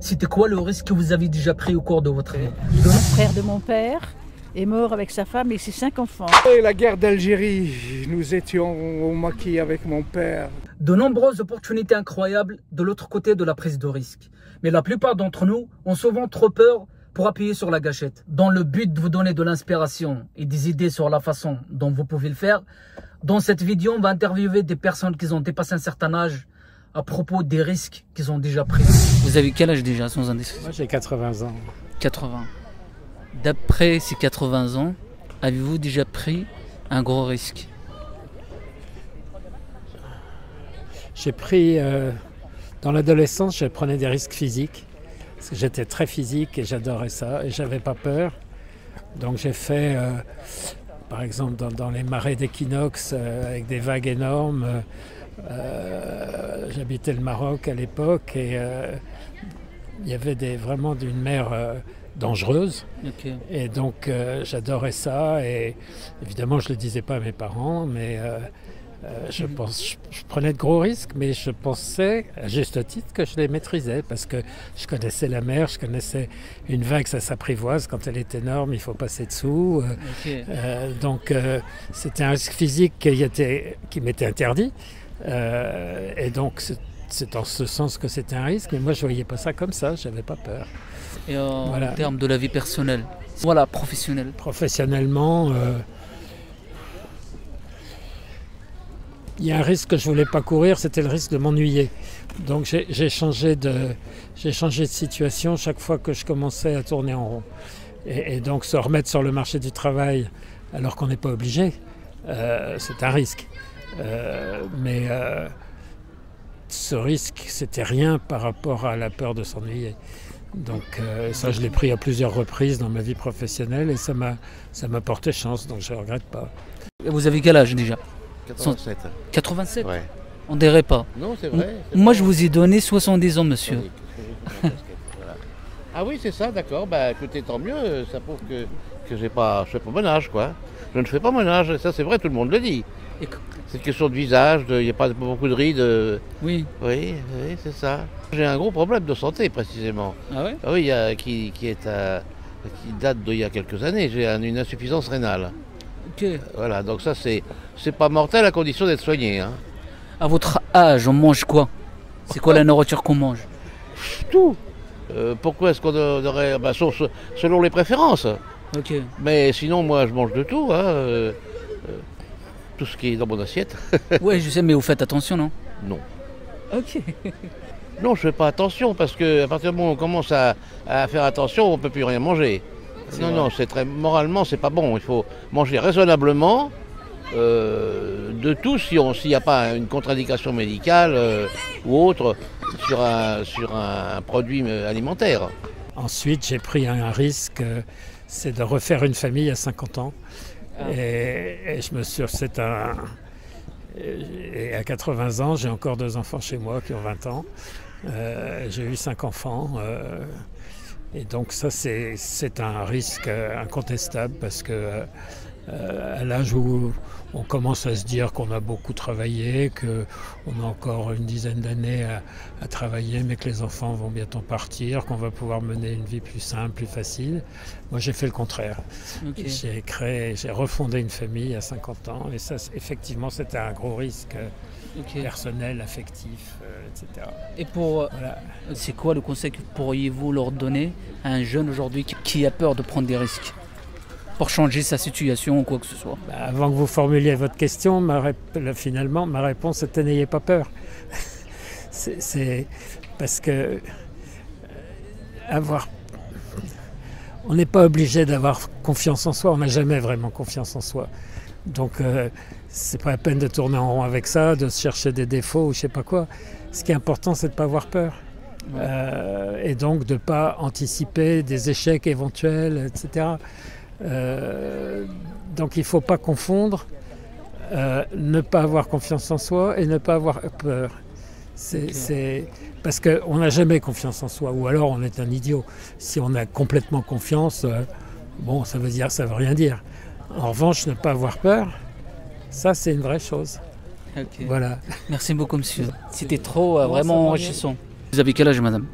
C'était quoi le risque que vous avez déjà pris au cours de votre vie? Le frère de mon père est mort avec sa femme et ses 5 enfants. Et la guerre d'Algérie, nous étions au maquis avec mon père. De nombreuses opportunités incroyables de l'autre côté de la prise de risque. Mais la plupart d'entre nous ont souvent trop peur pour appuyer sur la gâchette. Dans le but de vous donner de l'inspiration et des idées sur la façon dont vous pouvez le faire, dans cette vidéo, on va interviewer des personnes qui ont dépassé un certain âge à propos des risques qu'ils ont déjà pris. Vous avez quel âge déjà, sans indiscrétion? Moi j'ai 80 ans. 80. D'après ces 80 ans, avez-vous déjà pris un gros risque? J'ai pris, dans l'adolescence, je prenais des risques physiques. Parce que j'étais très physique et j'adorais ça et j'avais pas peur. Donc j'ai fait, par exemple, dans les marais d'équinoxe avec des vagues énormes. J'habitais le Maroc à l'époque et il y avait vraiment d'une mer dangereuse. Okay. Et donc j'adorais ça et évidemment je ne le disais pas à mes parents, mais je prenais de gros risques, mais je pensais à juste titre que je les maîtrisais parce que je connaissais la mer, je connaissais une vague, ça s'apprivoise quand elle est énorme, il faut passer dessous. Okay. Donc c'était un risque physique qui m'était interdit. Et donc c'est en ce sens que c'était un risque, mais moi je voyais pas ça comme ça, j'avais pas peur. Et en voilà. termes de la vie personnelle, voilà, professionnelle. Professionnellement, il y a un risque que je voulais pas courir, c'était le risque de m'ennuyer. Donc j'ai changé de situation chaque fois que je commençais à tourner en rond. Et donc se remettre sur le marché du travail alors qu'on n'est pas obligé, c'est un risque. Mais ce risque, c'était rien par rapport à la peur de s'ennuyer. Donc ça, je l'ai pris à plusieurs reprises dans ma vie professionnelle et ça m'a porté chance, donc je ne regrette pas. Et vous avez quel âge déjà? 87. 87? Ouais. On dirait pas. Non, c'est vrai. Moi, je vous ai donné 70 ans, monsieur. Voilà. Ah oui, c'est ça, d'accord. Bah écoutez, tant mieux. Ça prouve que je fais pas mon âge, quoi. Je ne fais pas mon âge. Ça, c'est vrai, tout le monde le dit. C'est une question de visage, il n'y a pas beaucoup de rides. Oui. Oui, c'est ça. J'ai un gros problème de santé, précisément. Ah ouais? Ah oui, qui date d'il y a quelques années. J'ai une insuffisance rénale. Ok. Voilà, donc ça, c'est pas mortel à condition d'être soigné. Hein. À votre âge, on mange quoi? C'est quoi la nourriture qu'on mange? Tout. Pourquoi est-ce qu'on aurait... Bah, selon les préférences. Ok. Mais sinon, moi, je mange de tout. Hein, tout ce qui est dans mon assiette. Oui, je sais, mais vous faites attention, non? Non. Ok. Non, je fais pas attention parce qu'à partir du moment où on commence à faire attention, on peut plus rien manger. Non, moralement, c'est pas bon. Il faut manger raisonnablement de tout s'il n'y a pas une contre-indication médicale ou autre sur un produit alimentaire. Ensuite, j'ai pris un risque, c'est de refaire une famille à 50 ans. Et je me suis... Et à 80 ans, j'ai encore 2 enfants chez moi qui ont 20 ans. J'ai eu 5 enfants. Et donc ça, c'est un risque incontestable parce que à l'âge où on commence à se dire qu'on a beaucoup travaillé, qu'on a encore une dizaine d'années à travailler, mais que les enfants vont bientôt partir, qu'on va pouvoir mener une vie plus simple, plus facile. Moi, j'ai fait le contraire. Okay. J'ai refondé une famille à 50 ans et ça, effectivement, c'était un gros risque personnel, affectif, etc. Et voilà. C'est quoi le conseil que pourriez-vous leur donner à un jeune aujourd'hui qui a peur de prendre des risques pour changer sa situation ou quoi que ce soit? Avant que vous formuliez votre question, finalement, ma réponse était n'ayez pas peur. c'est parce que on n'est pas obligé d'avoir confiance en soi, on n'a jamais vraiment confiance en soi. Donc c'est pas la peine de tourner en rond avec ça, de se chercher des défauts ou je sais pas quoi. Ce qui est important, c'est de ne pas avoir peur. Ouais. Et donc de ne pas anticiper des échecs éventuels, etc. Donc il ne faut pas confondre ne pas avoir confiance en soi et ne pas avoir peur. C'est parce qu'on n'a jamais confiance en soi, ou alors on est un idiot. Si on a complètement confiance, bon, ça veut rien dire. En revanche, ne pas avoir peur, ça c'est une vraie chose. Okay. Voilà. Merci beaucoup, monsieur. C'était trop vraiment enrichissant. Vous avez quel âge, madame?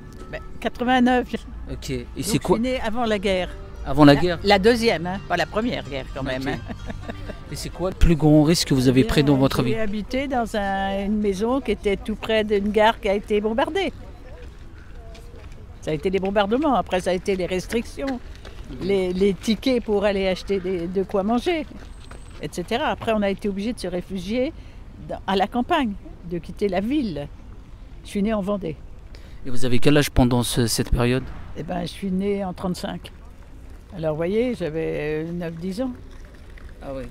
89. Ok. Et Donc, c'est quoi je suis née avant la guerre. avant la guerre? La deuxième, hein, pas la première guerre quand même. Ok. Hein. Et c'est quoi le plus grand risque que vous avez pris dans votre vie? J'ai habité dans une maison qui était tout près d'une gare qui a été bombardée. Ça a été les bombardements, après ça a été les restrictions, les tickets pour aller acheter de quoi manger, etc. Après on a été obligé de se réfugier à la campagne, de quitter la ville. Je suis née en Vendée. Et vous avez quel âge pendant cette période? Eh ben, je suis née en 35. Alors vous voyez, j'avais 9-10 ans. Ah oui.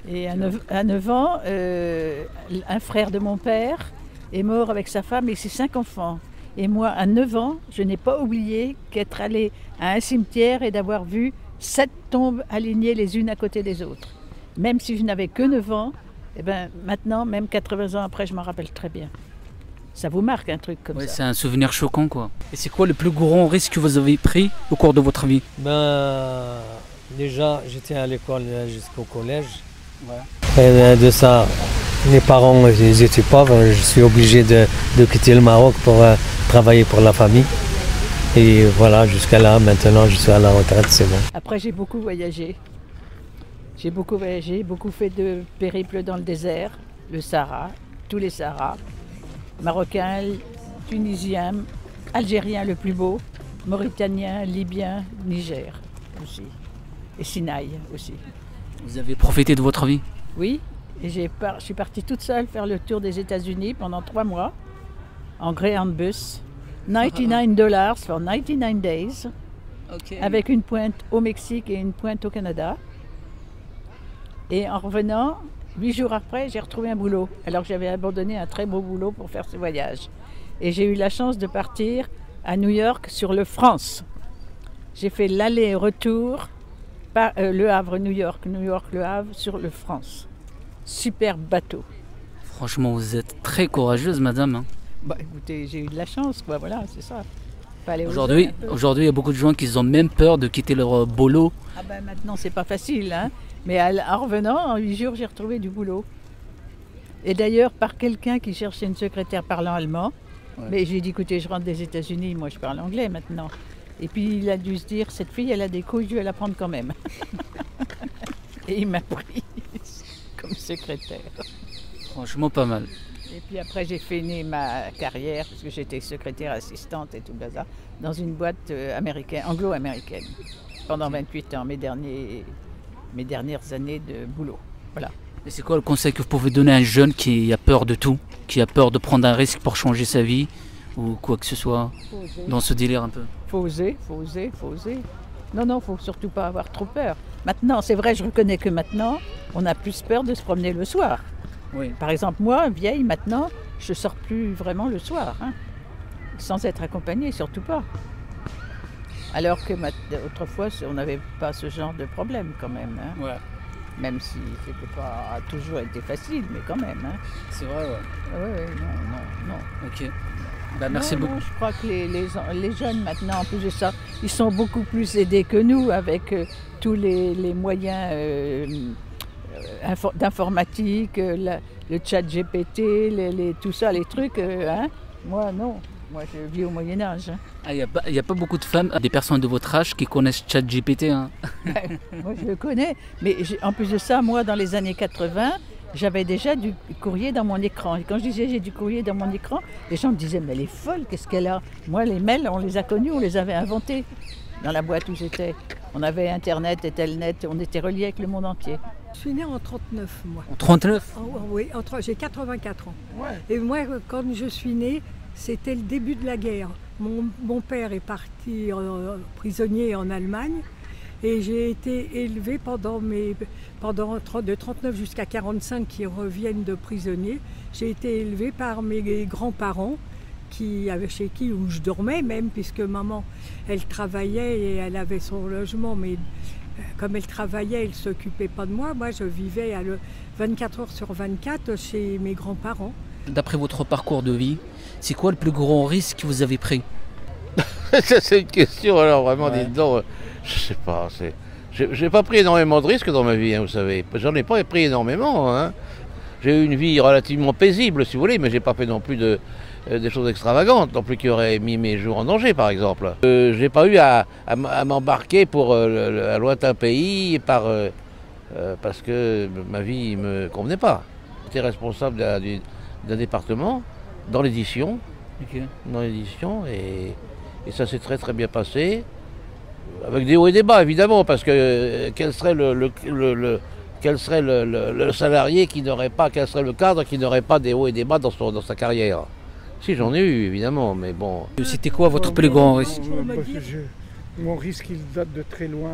Et à 9 ans, un frère de mon père est mort avec sa femme et ses 5 enfants. Et moi, à 9 ans, je n'ai pas oublié qu'être allée à un cimetière et d'avoir vu 7 tombes alignées les unes à côté des autres. Même si je n'avais que 9 ans, eh ben, maintenant, même 80 ans après, je m'en rappelle très bien. Ça vous marque un truc comme Ouais, ça. c'est un souvenir choquant, quoi. Et c'est quoi le plus grand risque que vous avez pris au cours de votre vie? Déjà, j'étais à l'école jusqu'au collège. Ouais. Et de ça, mes parents, ils étaient pauvres. Je suis obligé de quitter le Maroc pour travailler pour la famille. Et voilà, jusqu'à là, maintenant, je suis à la retraite, c'est bon. Après, j'ai beaucoup voyagé. J'ai beaucoup voyagé, beaucoup fait de périples dans le désert, le Sahara, tous les Saharas. Marocain, tunisien, algérien le plus beau, mauritanien, libyen, Niger aussi. Et Sinaï aussi. Vous avez profité de votre vie? Oui, et je suis partie toute seule faire le tour des États-Unis pendant 3 mois, en Greyhound-bus. $99 for 99 days, avec une pointe au Mexique et une pointe au Canada. Et en revenant, 8 jours après, j'ai retrouvé un boulot, alors que j'avais abandonné un très beau boulot pour faire ce voyage. Et j'ai eu la chance de partir à New York sur le France. J'ai fait l'aller-retour, Le Havre-New York, New York-Le Havre, sur le France. Super bateau. Franchement, vous êtes très courageuse, madame. Hein. Bah écoutez, j'ai eu de la chance, quoi, voilà, c'est ça. Aujourd'hui, il y a beaucoup de gens qui ont même peur de quitter leur boulot. Ah ben maintenant, c'est pas facile, hein. Mais en revenant, en 8 jours, j'ai retrouvé du boulot. Et d'ailleurs, par quelqu'un qui cherchait une secrétaire parlant allemand. Ouais. Mais j'ai dit, écoutez, je rentre des États-Unis, moi je parle anglais maintenant. Et puis il a dû se dire, cette fille, elle a des couilles, je vais la prendre quand même. Et il m'a pris comme secrétaire. Franchement, pas mal. Et puis après, j'ai fini ma carrière, parce que j'étais secrétaire assistante et tout ça, dans une boîte américaine, anglo-américaine, pendant 28 ans, mes dernières années de boulot. Voilà. Et c'est quoi le conseil que vous pouvez donner à un jeune qui a peur de tout, qui a peur de prendre un risque pour changer sa vie, ou quoi que ce soit, dans ce délire un peu? Faut oser, faut oser, faut oser. Non, faut surtout pas avoir trop peur. Maintenant, c'est vrai, je reconnais que maintenant, on a plus peur de se promener le soir. Oui. Par exemple, moi, vieille, maintenant, je sors plus vraiment le soir, hein, sans être accompagnée, surtout pas. Alors que autrefois, on n'avait pas ce genre de problème quand même. Hein. Ouais. Même si c'était pas toujours été facile, mais quand même. Hein. C'est vrai, ouais. Ouais, non. Ok. Bah, merci beaucoup. Je crois que les jeunes maintenant, en plus de ça, ils sont beaucoup plus aidés que nous avec tous les moyens d'informatique, le chat GPT, tout ça, les trucs. Hein. Moi, non. Moi, je vis au Moyen-Âge. Hein. Ah, il n'y a pas beaucoup de femmes, des personnes de votre âge qui connaissent ChatGPT. Hein. Moi, je le connais. Mais en plus de ça, moi, dans les années 80, j'avais déjà du courrier dans mon écran. Et quand je disais j'ai du courrier dans mon écran, les gens me disaient mais elle est folle, qu'est-ce qu'elle a? Moi, les mails, on les a connus, on les avait inventés dans la boîte où j'étais. On avait Internet et Telnet, on était reliés avec le monde entier. Je suis née en 39, moi. En 39? Oui, j'ai 84 ans. Ouais. Et moi, quand je suis née, c'était le début de la guerre. Mon père est parti prisonnier en Allemagne et j'ai été élevée de 39 jusqu'à 45 qui reviennent de prisonniers. J'ai été élevée par mes grands-parents chez qui où je dormais même, puisque maman, elle travaillait et elle avait son logement, mais comme elle travaillait, elle ne s'occupait pas de moi. Moi, je vivais 24 heures sur 24 chez mes grands-parents. D'après votre parcours de vie, c'est quoi le plus grand risque que vous avez pris? Ça, c'est une question, alors vraiment, dites donc, je sais pas. J'ai pas pris énormément de risques dans ma vie, hein, vous savez. J'en ai pas pris énormément. Hein. J'ai eu une vie relativement paisible, si vous voulez, mais j'ai pas fait non plus des choses extravagantes, non plus qui auraient mis mes jours en danger, par exemple. Je n'ai pas eu à m'embarquer pour un lointain pays parce que ma vie ne me convenait pas. J'étais responsable d'un département dans l'édition, et ça s'est très très bien passé, avec des hauts et des bas évidemment, parce que quel serait le salarié qui n'aurait pas, quel serait le cadre qui n'aurait pas des hauts et des bas dans sa carrière? Si, j'en ai eu évidemment, mais bon. C'était quoi votre plus grand risque? Mon risque, il date de très loin.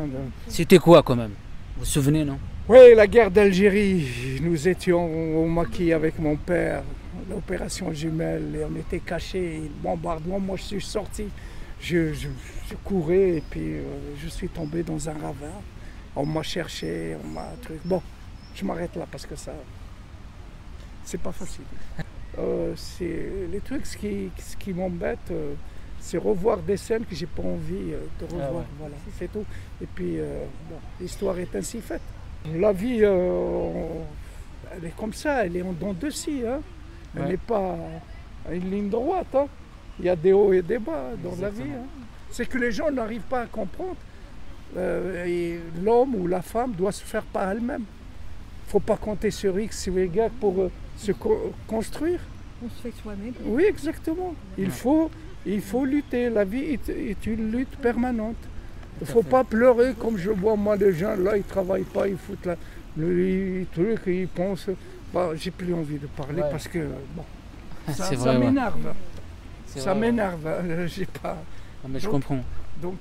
C'était quoi quand même? Vous vous souvenez, non? Oui, la guerre d'Algérie. Nous étions au maquis avec mon père, l'opération jumelle, et on était cachés, le bombardement. Moi, je suis sorti, je courais, et puis je suis tombé dans un ravin. On m'a cherché, on m'a truc. Bon, je m'arrête là parce que ça, c'est pas facile. Les trucs, ce qui m'embête, c'est revoir des scènes que j'ai pas envie de revoir. Ah ouais. Voilà, c'est tout. Et puis, bon, l'histoire est ainsi faite. La vie, elle est comme ça, elle est en dents de scie. Hein. Elle n'est pas une ligne droite. Hein. Il y a des hauts et des bas dans la vie. Hein. C'est que les gens n'arrivent pas à comprendre. L'homme ou la femme doit se faire par elle-même. Il ne faut pas compter sur X ou Y pour se construire. On se fait soi-même. Oui, exactement. Il faut lutter. La vie est une lutte permanente. Il ne faut pas pleurer comme je vois moi les gens là, ils ne travaillent pas, ils foutent le truc, ils pensent. Bah, j'ai plus envie de parler parce que bon, ça m'énerve. Ça m'énerve. J'ai pas. Mais je comprends. Donc,